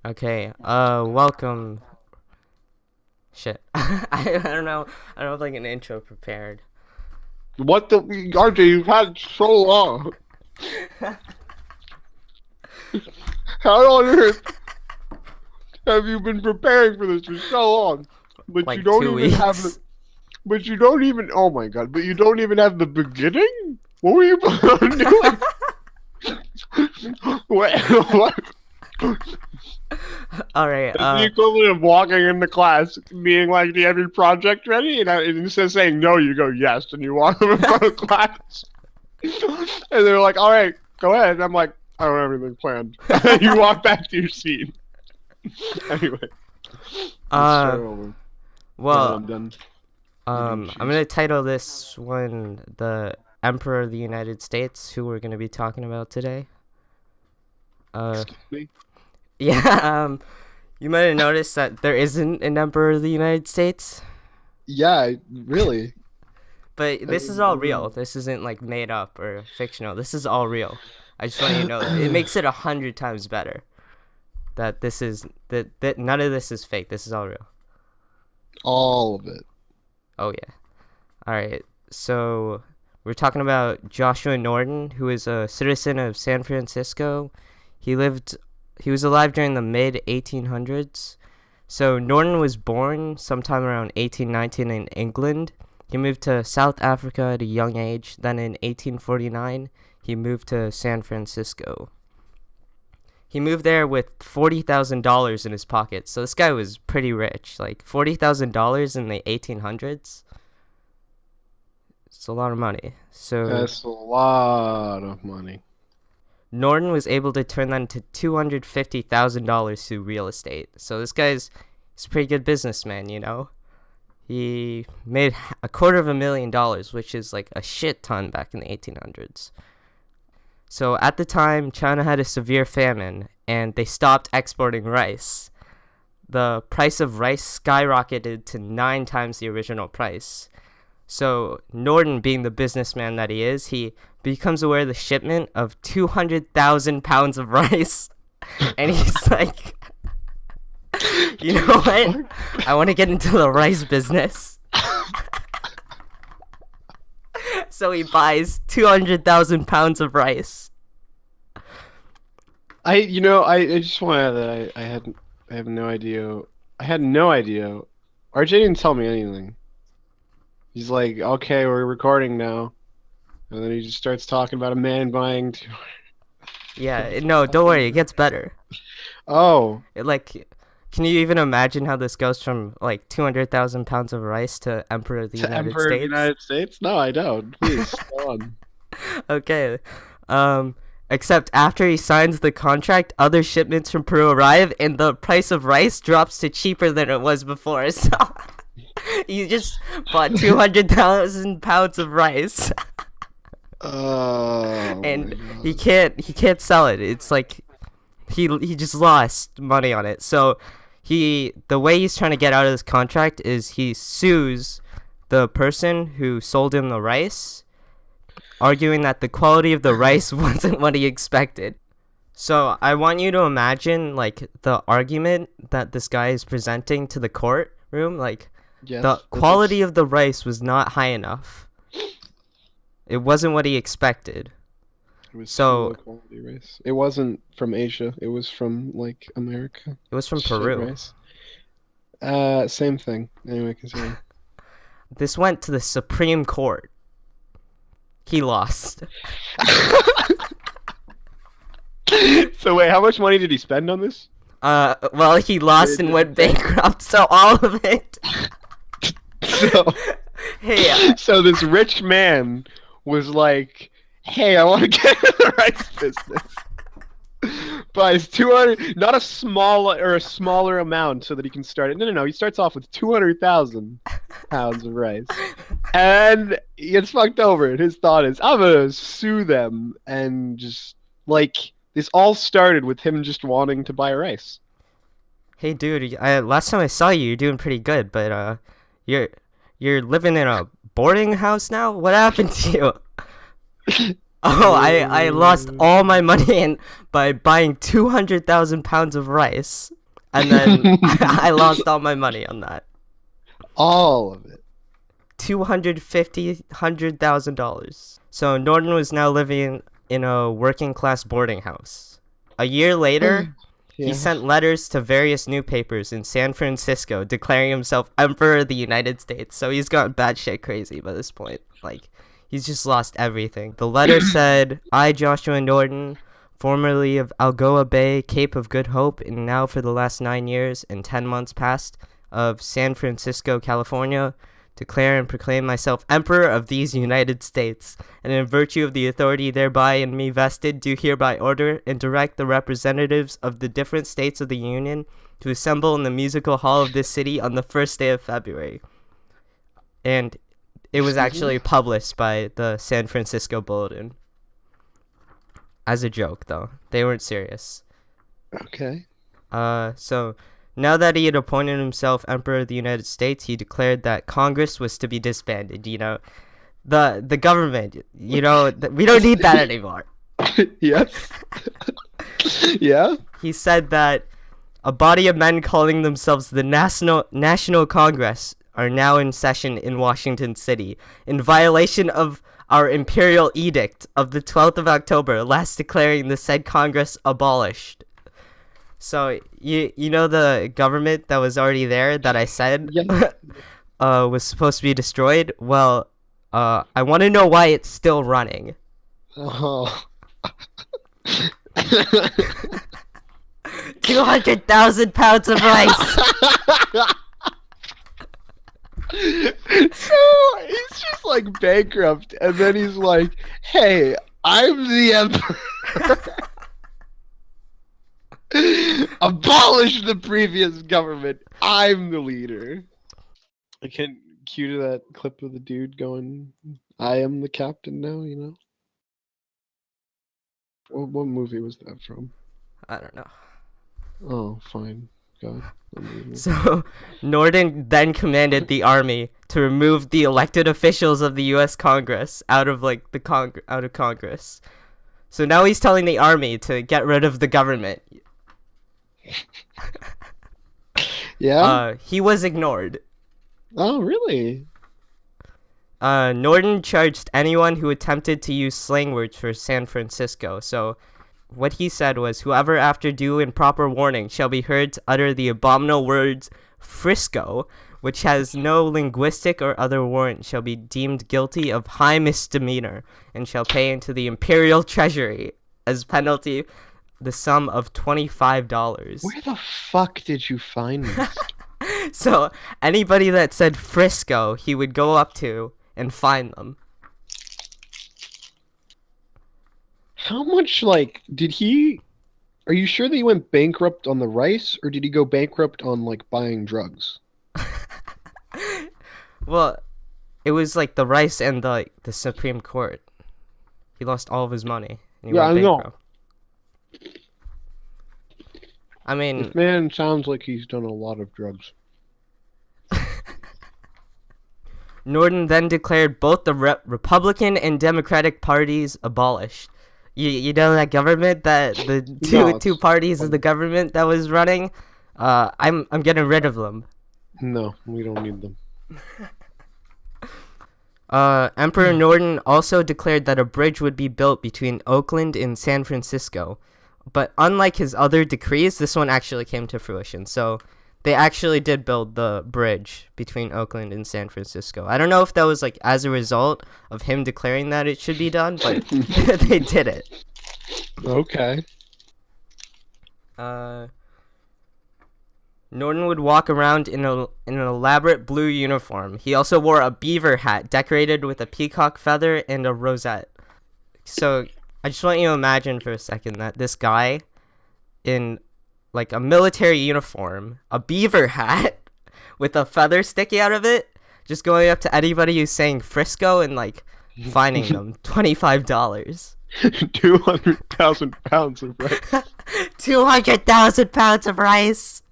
Okay, welcome. Shit. I don't know. I don't have like an intro prepared. What the RJ? You've had so long. How on earth have you been preparing for this for so long? But you Like don't two even have the. weeks. But you don't even. Oh my god! But you don't even have the beginning. What were you doing? What? Alright, It's the equivalent of walking into class, being like, "Do you have your project ready?" And instead of saying no, you go yes, and you walk up in front of class. And they're like, "All right, go ahead." And I'm like, "I don't have anything planned." You walk back to your seat. Anyway, let's start over. Now that well, I'm done eating I'm cheese. gonna title this one The Emperor of the United States, who we're gonna be talking about today. Uh, Excuse me. yeah, you might have noticed that there isn't an Emperor of the United States, Yeah, really. but I this is all real. mean, This isn't like made up or fictional. This is all real. I just want you to know that. It makes it 100 times better. That none of this is fake. This is all real. all of it. Oh yeah. All right. So we're talking about Joshua Norton, who is a citizen of San Francisco. He lived. He was alive during the mid 1800s. So Norton was born sometime around 1819 in England. He moved to South Africa at a young age. Then in 1849, he moved to San Francisco. He moved there with $40,000 in his pocket. So this guy was pretty rich. Like $40,000 in the 1800s. It's a lot of money. So That's a lot of money. Norton was able to turn that into $250,000 through real estate. So this guy's he's a pretty good businessman, you know. He made $250,000, which is like a shit ton back in the 1800s. So at the time, China had a severe famine, and they stopped exporting rice. The price of rice skyrocketed to 9 times the original price. So Norton, being the businessman that he is, he becomes aware of the shipment of 200,000 pounds of rice, and he's like, "You know what? I want to get into the rice business." So he buys 200,000 pounds of rice. I just want to add that I have no idea. I had no idea. RJ didn't tell me anything. He's like, okay, we're recording now. And then he just starts talking about a man buying two. Yeah, no, don't worry, it gets better. Oh, Like, can you even imagine how this goes from like 200,000 pounds of rice to Emperor of the to United Emperor of the States? United States? No, I don't. Please, go on. Okay. Except after he signs the contract, other shipments from Peru arrive, and the price of rice drops to cheaper than it was before. So he just bought 200,000 pounds of rice, Oh my and he god. can't sell it. It's like he just lost money on it. So the way he's trying to get out of this contract is he sues the person who sold him the rice, arguing that the quality of the rice wasn't what he expected. So I want you to imagine like the argument that this guy is presenting to the courtroom. Like the Yes, this quality is. of the rice was not high enough. It wasn't what he expected. It was too So low quality rice. It wasn't from Asia. It was from like America. it was from Shit Peru. rice. Same thing. Anyway, continue. This went to the Supreme Court. He lost. So wait, how much money did he spend on this? Well, he lost and went bankrupt, so all of it. So, Hey, so this rich man was like, "Hey, I want to get in the rice business." Buys 200, not a small or a smaller amount, so that he can start it. No, no, no. He starts off with 200,000 pounds of rice, and he gets fucked over. And his thought is, "I'm gonna sue them," and just like this all started with him just wanting to buy rice. hey, dude. Last time I saw you, you're doing pretty good, but you're living in a boarding house now. What happened to you? Oh, I lost all my money by buying 200,000 pounds of rice, and then I lost all my money on that. All of it. $250,000. So Norton was now living in a working class boarding house. A year later, he sent letters to various newspapers in San Francisco declaring himself Emperor of the United States. So he's gone batshit crazy by this point. Like, he's just lost everything. The letter said, I, Joshua Norton, formerly of Algoa Bay, Cape of Good Hope, and now for the last 9 years and 10 months past of San Francisco, California, declare and proclaim myself Emperor of these United States, and in virtue of the authority thereby in me vested, do hereby order and direct the representatives of the different states of the Union to assemble in the musical hall of this city on the 1st day of February. And it was actually published by the San Francisco Bulletin. As a joke, though. They weren't serious. Okay. So now that he had appointed himself Emperor of the United States, he declared that Congress was to be disbanded. You know, the government. You know, we don't need that anymore. Yes. Yeah. He said that a body of men calling themselves the National Congress are now in session in Washington City in violation of our imperial edict of the 12th of October, last declaring the said Congress abolished. So, you know the government that was already there that I said was supposed to be destroyed? Well, I want to know why it's still running. Oh. 200,000 pounds of rice! So, he's just like bankrupt, and then he's like, hey, I'm the emperor. Abolish the previous government. I'm the leader. I can't cue to that clip of the dude going, I am the captain now, you know? What movie was that from? I don't know. Oh, fine. God. So, Norton then commanded the army to remove the elected officials of the U.S. Congress out of Congress. So now he's telling the army to get rid of the government. Yeah? He was ignored. Oh, really? Norton charged anyone who attempted to use slang words for San Francisco. So what he said was, whoever after due and proper warning shall be heard to utter the abominable words Frisco, which has no linguistic or other warrant, shall be deemed guilty of high misdemeanor, and shall pay into the imperial treasury as penalty the sum of $25. Where the fuck did you find this? So anybody that said Frisco, he would go up to and fine them. How much, like, are you sure that he went bankrupt on the rice, or did he go bankrupt on, like, buying drugs? Well, it was like the rice and the Supreme Court. He lost all of his money. And he went bankrupt. I mean, this man sounds like he's done a lot of drugs. Norton then declared both the Republican and Democratic parties abolished. You know that government that the two parties of the government that was running? I'm getting rid of them. No, we don't need them. Emperor Norton also declared that a bridge would be built between Oakland and San Francisco. But unlike his other decrees, this one actually came to fruition. So they actually did build the bridge between Oakland and San Francisco. I don't know if that was like as a result of him declaring that it should be done, but they did it. Okay. Norton would walk around in an elaborate blue uniform. He also wore a beaver hat decorated with a peacock feather and a rosette. So I just want you to imagine for a second that this guy in like a military uniform, a beaver hat with a feather sticking out of it, just going up to anybody who's saying Frisco and like fining them $25. 200,000 pounds of rice. 200,000 pounds of rice.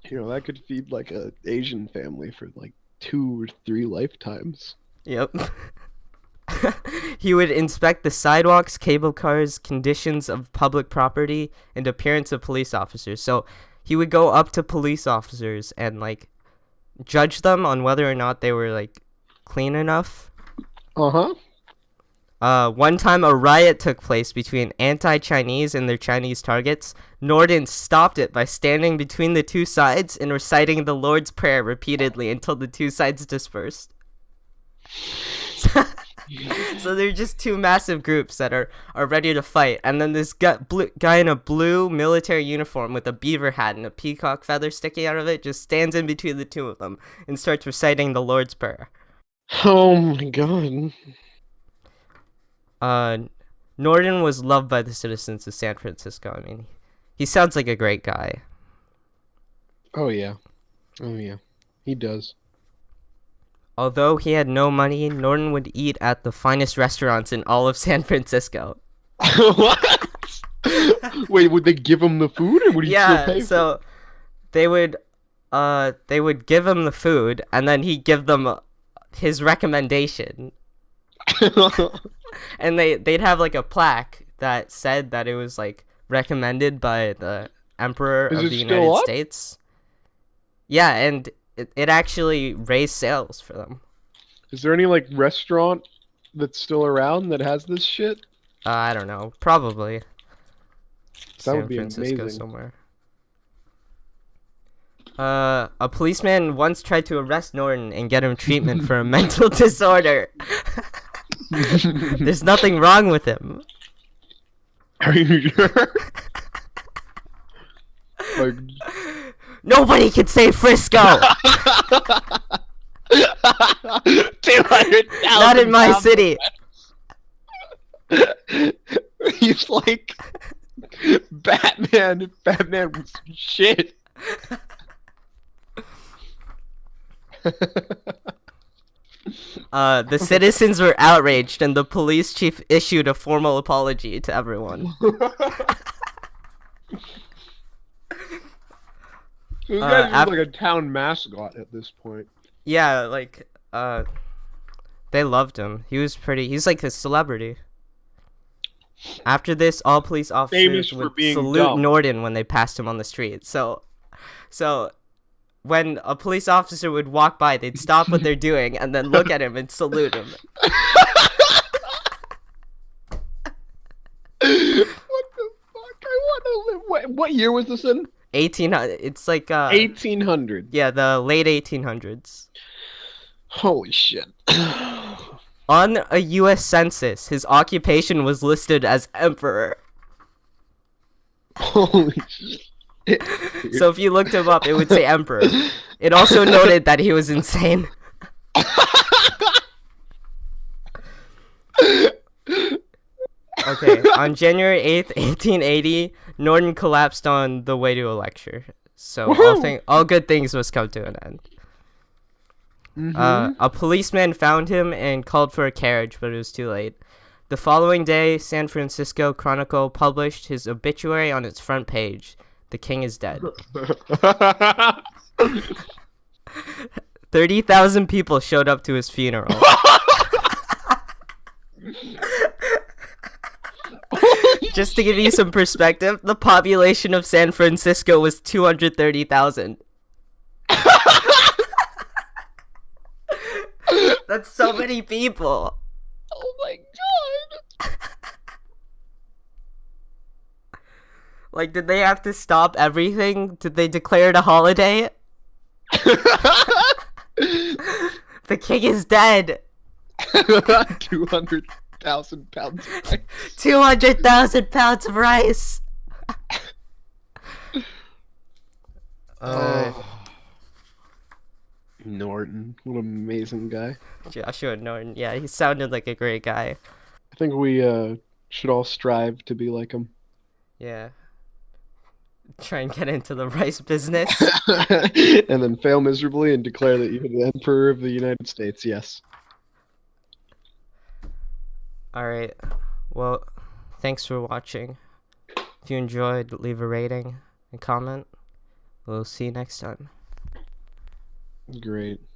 That could feed like a Asian family for like 2 or 3 lifetimes. Yep. He would inspect the sidewalks, cable cars, conditions of public property, and appearance of police officers. So he would go up to police officers and like judge them on whether or not they were like clean enough. Uh-huh. One time a riot took place between anti-Chinese and their Chinese targets. Norton stopped it by standing between the two sides and reciting the Lord's Prayer repeatedly until the two sides dispersed. So they're just two massive groups that are ready to fight, and then this guy in a blue military uniform with a beaver hat and a peacock feather sticking out of it just stands in between the two of them and starts reciting the Lord's Prayer. Oh my god. Norton was loved by the citizens of San Francisco. I mean, he sounds like a great guy. Oh yeah. Oh yeah. He does. Although he had no money, Norton would eat at the finest restaurants in all of San Francisco. What? Wait, would they give him the food, or would he still pay so they would give him the food, and then he'd give them his recommendation. And they'd have like a plaque that said that it was like recommended by the Emperor of the United States. Yeah, and it actually raised sales for them. Is there any like restaurant that's still around that has this shit? I don't know. Probably. That would be amazing. Somewhere. A policeman once tried to arrest Norton and get him treatment for a mental disorder. There's nothing wrong with him. Are you sure? Like... Nobody can say Frisco. Not in my city. He's like Batman. Batman was shit. The citizens were outraged, and the police chief issued a formal apology to everyone. So this guy's just like a town mascot at this point. Yeah, like, they loved him. He's like a celebrity. After this, all police officers would salute Norton when they passed him on the street. So when a police officer would walk by, they'd stop what they're doing and then look at him and salute him. What the fuck? I want to live. What year was this in? 1800. It's like 1800. Yeah, the late 1800s. Holy shit. On a U.S. census, his occupation was listed as emperor. Holy shit. So if you looked him up, it would say emperor. It also noted that he was insane. Okay, on January 8th, 1880, Norton collapsed on the way to a lecture. So all good things must come to an end. Mm-hmm. A policeman found him and called for a carriage, but it was too late. The following day, San Francisco Chronicle published his obituary on its front page. The king is dead. 30,000 people showed up to his funeral. Just to give you some perspective, the population of San Francisco was 230,000. That's so many people. Oh my god. Like, did they have to stop everything? Did they declare it a holiday? The king is dead. 200,000 pounds of rice. 200,000 pounds of rice. Norton, what an amazing guy. Joshua Norton, yeah, he sounded like a great guy. I think we should all strive to be like him. Yeah. Try and get into the rice business. And then fail miserably and declare that you're the Emperor of the United States, yes. Alright, well, thanks for watching. If you enjoyed, leave a rating and comment. We'll see you next time. Great.